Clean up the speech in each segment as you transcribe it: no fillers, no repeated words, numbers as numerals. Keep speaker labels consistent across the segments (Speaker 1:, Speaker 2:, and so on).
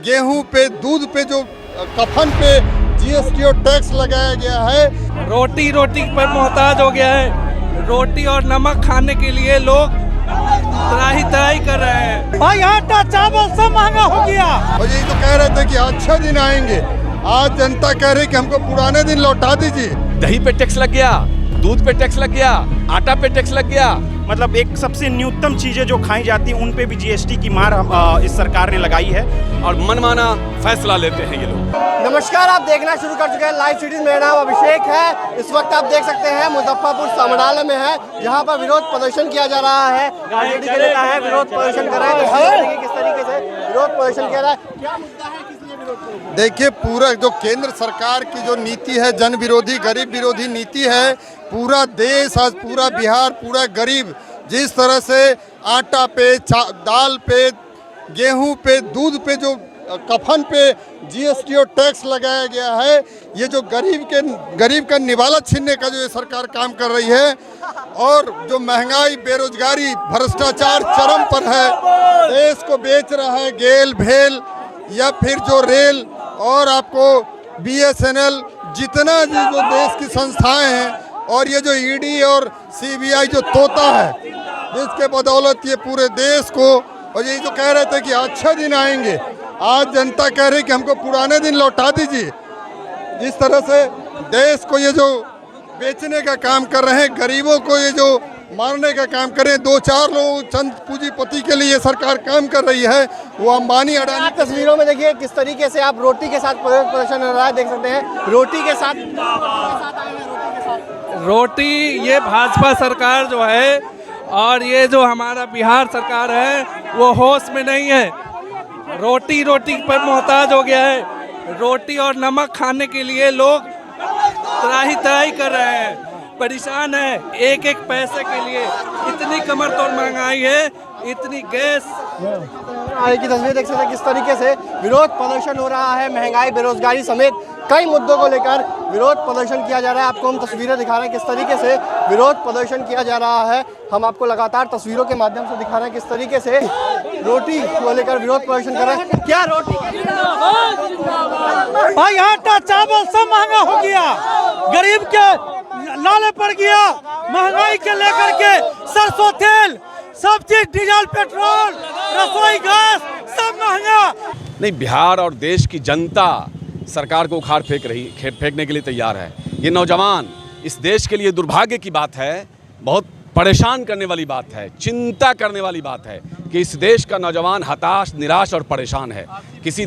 Speaker 1: गेहूं पे, दूध पे, जो कफन पे जीएसटी और टैक्स लगाया गया है।
Speaker 2: रोटी पर मोहताज हो गया है। रोटी और नमक खाने के लिए लोग त्राही कर रहे हैं।
Speaker 3: भाई आटा चावल सब महंगा हो गया।
Speaker 1: और यही तो कह रहे थे कि अच्छे दिन आएंगे। आज जनता कह रही कि हमको पुराने दिन लौटा दीजिए।
Speaker 4: दही पे टैक्स लग गया, दूध पे टैक्स लग गया, आटा पे टैक्स लग गया।
Speaker 5: मतलब एक सबसे न्यूनतम चीजें जो खाई जाती हैं उन पे भी जीएसटी की मार इस सरकार ने लगाई है
Speaker 4: और मनमाना फैसला लेते हैं ये लोग।
Speaker 6: नमस्कार, आप देखना शुरू कर चुके हैं लाइव सिटीज। मेरा नाम अभिषेक है। इस वक्त आप देख सकते हैं मुजफ्फरपुर समराला में है, जहां पर विरोध प्रदर्शन किया जा रहा है। आरजेडी के नेता है, विरोध प्रदर्शन कर रहे हैं। किस तरीके से विरोध प्रदर्शन किया रहा है, क्या मुद्दा है, किस लिए विरोध प्रदर्शन?
Speaker 1: देखिए, पूरा जो केंद्र सरकार की जो नीति है, जन विरोधी, गरीब विरोधी नीति है। पूरा देश, आज पूरा बिहार, पूरा गरीब जिस तरह से आटा पे, दाल पे, गेहूं पे, दूध पे, जो कफन पे जीएसटी और टैक्स लगाया गया है, ये जो गरीब का निवाला छीनने का जो ये सरकार काम कर रही है। और जो महंगाई, बेरोजगारी, भ्रष्टाचार चरम पर है। देश को बेच रहा है गेल भेल, या फिर जो रेल और आपको बीएसएनएल, जितना जो देश की संस्थाएं हैं, और ये जो ईडी और सीबीआई जो तोता है, जिसके बदौलत ये पूरे देश को, और यही तो कह रहे थे कि अच्छे दिन आएंगे। आज जनता कह रही कि हमको पुराने दिन लौटा दीजिए। जिस तरह से देश को ये जो बेचने का काम कर रहे हैं, गरीबों को ये जो मारने का काम कर रहे हैं, 2-4 लोग, चंद पूंजीपति के लिए सरकार काम कर रही है। वो अंबानी, अडानी।
Speaker 6: तस्वीरों में देखिए किस तरीके से आप रोटी के साथ प्रदर्शन हो रहा है, देख सकते हैं। रोटी के साथ
Speaker 2: रोटी, ये भाजपा सरकार जो है और ये जो हमारा बिहार सरकार है वो होश में नहीं है। रोटी पर मोहताज हो गया है। रोटी और नमक खाने के लिए लोग त्राही कर रहे हैं, परेशान है एक पैसे के लिए। इतनी कमर तोड़ महंगाई है, इतनी गैस।
Speaker 6: की तस्वीर देख सकते हैं किस तरीके से विरोध प्रदर्शन हो रहा है। महंगाई, बेरोजगारी समेत कई मुद्दों को लेकर विरोध प्रदर्शन किया जा रहा है। आपको हम तस्वीरें दिखा रहे हैं किस तरीके से विरोध प्रदर्शन किया जा रहा है। हम आपको लगातार तस्वीरों के माध्यम से दिखा रहे हैं किस तरीके से रोटी को लेकर विरोध प्रदर्शन कर रहे हैं। क्या रोटी,
Speaker 3: भाई आटा चावल सब महंगा हो गया। गरीब के लाले पड़ गया। महंगाई के लेकर के सरसों तेल, सब चीज, डीजल, पेट्रोल, रसोई गैस सब महंगा।
Speaker 4: नहीं, बिहार और देश की जनता सरकार को उखाड़ फेंकने के लिए तैयार है। ये नौजवान, इस देश के लिए दुर्भाग्य की बात है, बहुत परेशान करने वाली बात है, चिंता करने वाली बात है कि इस देश का नौजवान हताश, निराश और परेशान है। किसी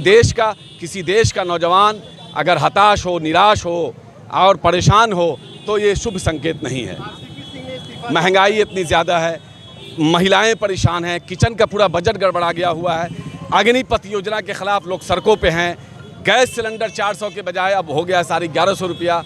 Speaker 4: देश का नौजवान अगर हताश हो, निराश हो और परेशान हो तो ये शुभ संकेत नहीं है। महंगाई इतनी ज़्यादा है, महिलाएं परेशान हैं, किचन का पूरा बजट गड़बड़ा गया हुआ है। अग्निपथ योजना के खिलाफ लोग सड़कों पे हैं। गैस सिलेंडर 400 के बजाय अब हो गया 1150 रुपया।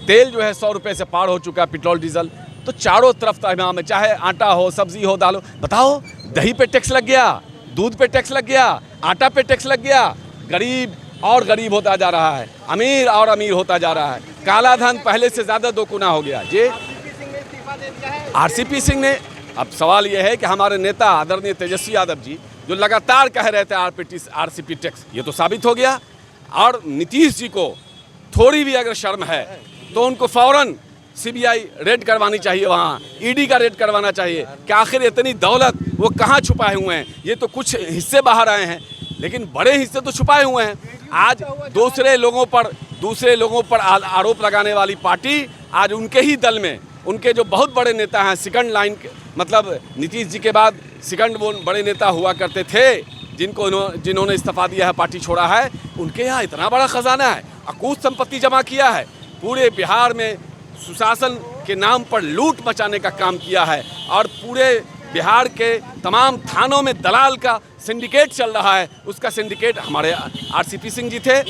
Speaker 4: तेल जो है 100 रुपये से पार हो चुका है, पेट्रोल डीजल। तो चारों तरफ तमाम है, चाहे आटा हो, सब्जी हो, दाल हो। बताओ, दही पे टैक्स लग गया, दूध पे टैक्स लग गया, आटा पे टैक्स लग गया। गरीब और गरीब होता जा रहा है, अमीर और अमीर होता जा रहा है। काला धन पहले से ज़्यादा दोगुना हो गया। जी, आरसीपी सिंह ने, अब सवाल यह है कि हमारे नेता आदरणीय तेजस्वी यादव जी जो लगातार कह रहे थे आरसीपी टैक्स, ये तो साबित हो गया। और नीतीश जी को थोड़ी भी अगर शर्म है तो उनको फौरन सीबीआई रेड करवानी चाहिए, वहाँ ईडी का रेड करवाना चाहिए कि आखिर इतनी दौलत वो कहाँ छुपाए हुए हैं। ये तो कुछ हिस्से बाहर आए हैं, लेकिन बड़े हिस्से तो छुपाए हुए हैं। आज दूसरे लोगों पर आरोप लगाने वाली पार्टी आज उनके ही दल में, उनके जो बहुत बड़े नेता हैं, सेकंड लाइन के, मतलब नीतीश जी के बाद सेकंड वो बड़े नेता हुआ करते थे, जिन्होंने इस्तीफा दिया है, पार्टी छोड़ा है, उनके यहाँ इतना बड़ा खजाना है, अकूत संपत्ति जमा किया है, पूरे बिहार में सुशासन के नाम पर लूट मचाने का काम किया है। और पूरे बिहार के तमाम थानों में दलाल का सिंडिकेट चल रहा है। उसका सिंडिकेट हमारे आरसीपी सिंह जी थे।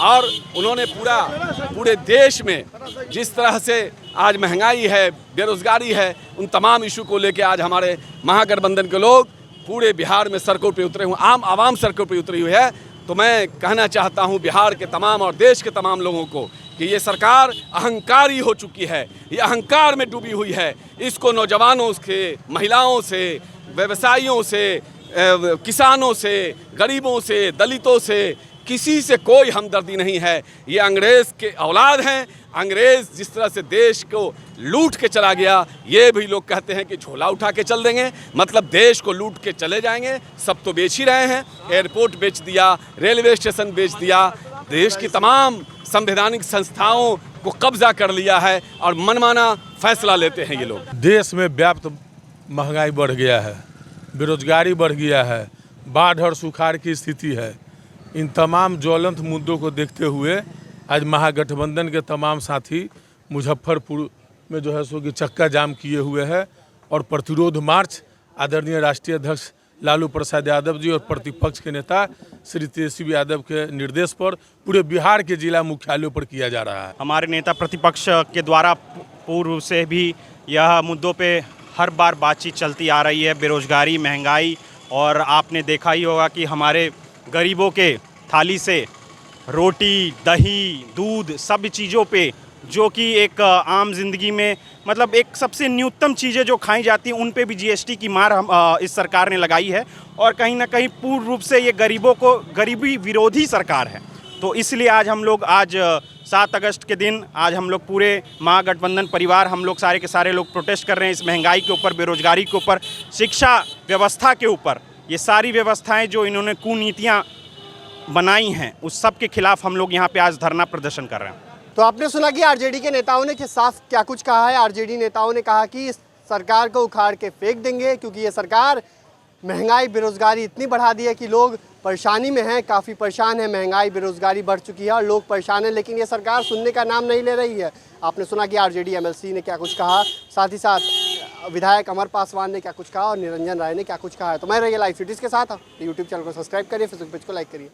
Speaker 4: और उन्होंने पूरे देश में जिस तरह से आज महंगाई है, बेरोजगारी है, उन तमाम इशू को लेकर आज हमारे महागठबंधन के लोग पूरे बिहार में सड़कों पे उतरे हुए, आम आवाम सड़कों पे उतरी हुई है। तो मैं कहना चाहता हूं बिहार के तमाम और देश के तमाम लोगों को कि ये सरकार अहंकारी हो चुकी है, ये अहंकार में डूबी हुई है। इसको नौजवानों से, महिलाओं से, व्यवसायियों से, किसानों से, गरीबों से, दलितों से किसी से कोई हमदर्दी नहीं है। ये अंग्रेज़ के औलाद हैं। अंग्रेज़ जिस तरह से देश को लूट के चला गया, ये भी लोग कहते हैं कि झोला उठा के चल देंगे, मतलब देश को लूट के चले जाएंगे। सब तो बेच ही रहे हैं, एयरपोर्ट बेच दिया, रेलवे स्टेशन बेच दिया, देश की तमाम संवैधानिक संस्थाओं को कब्जा कर लिया है और मनमाना फैसला लेते हैं ये लोग।
Speaker 7: देश में व्याप्त महंगाई बढ़ गया है, बेरोजगारी बढ़ गया है, बाढ़ और सुखाड़ की स्थिति है। इन तमाम ज्वलंत मुद्दों को देखते हुए आज महागठबंधन के तमाम साथी मुजफ्फरपुर में जो है सो कि चक्का जाम किए हुए हैं और प्रतिरोध मार्च आदरणीय राष्ट्रीय अध्यक्ष लालू प्रसाद यादव जी और प्रतिपक्ष के नेता श्री तेजस्वी यादव के निर्देश पर पूरे बिहार के जिला मुख्यालयों पर किया जा रहा है।
Speaker 5: हमारे नेता प्रतिपक्ष के द्वारा पूर्व से भी यह मुद्दों पे हर बार बातचीत चलती आ रही है, बेरोजगारी, महंगाई, और आपने देखा ही होगा कि हमारे गरीबों के थाली से रोटी, दही, दूध, सब चीज़ों पे जो कि एक आम जिंदगी में मतलब एक सबसे न्यूनतम चीज़ें जो खाई जाती हैं उन पे भी जीएसटी की मार इस सरकार ने लगाई है। और कहीं ना कहीं पूर्ण रूप से ये गरीबों को गरीबी विरोधी सरकार है। तो इसलिए आज हम लोग 7 अगस्त के दिन आज हम लोग पूरे महागठबंधन परिवार हम लोग सारे के सारे लोग प्रोटेस्ट कर रहे हैं इस महंगाई के ऊपर, बेरोजगारी के ऊपर, शिक्षा व्यवस्था के ऊपर। ये सारी व्यवस्थाएं जो इन्होंने कुनीतियाँ बनाई हैं उस सब के खिलाफ हम लोग यहाँ पे आज धरना प्रदर्शन कर रहे हैं।
Speaker 6: तो आपने सुना कि आरजेडी के नेताओं ने साफ क्या कुछ कहा है। आरजेडी नेताओं ने कहा कि इस सरकार को उखाड़ के फेंक देंगे क्योंकि ये सरकार महंगाई, बेरोजगारी इतनी बढ़ा दी है कि लोग परेशानी में हैं, काफ़ी परेशान है। महंगाई, बेरोजगारी बढ़ चुकी है और लोग परेशान हैं, लेकिन ये सरकार सुनने का नाम नहीं ले रही है। आपने सुना कि आरजेडी एमएलसी ने क्या कुछ कहा, साथ ही साथ विधायक अमर पासवान ने क्या कुछ कहा और निरंजन राय ने क्या कुछ कहा है। तो मैं रही लाइव सिटीज़ के साथ यूट्यूब चैनल को सब्सक्राइब करिए, फेसबुक पेज को लाइक करिए।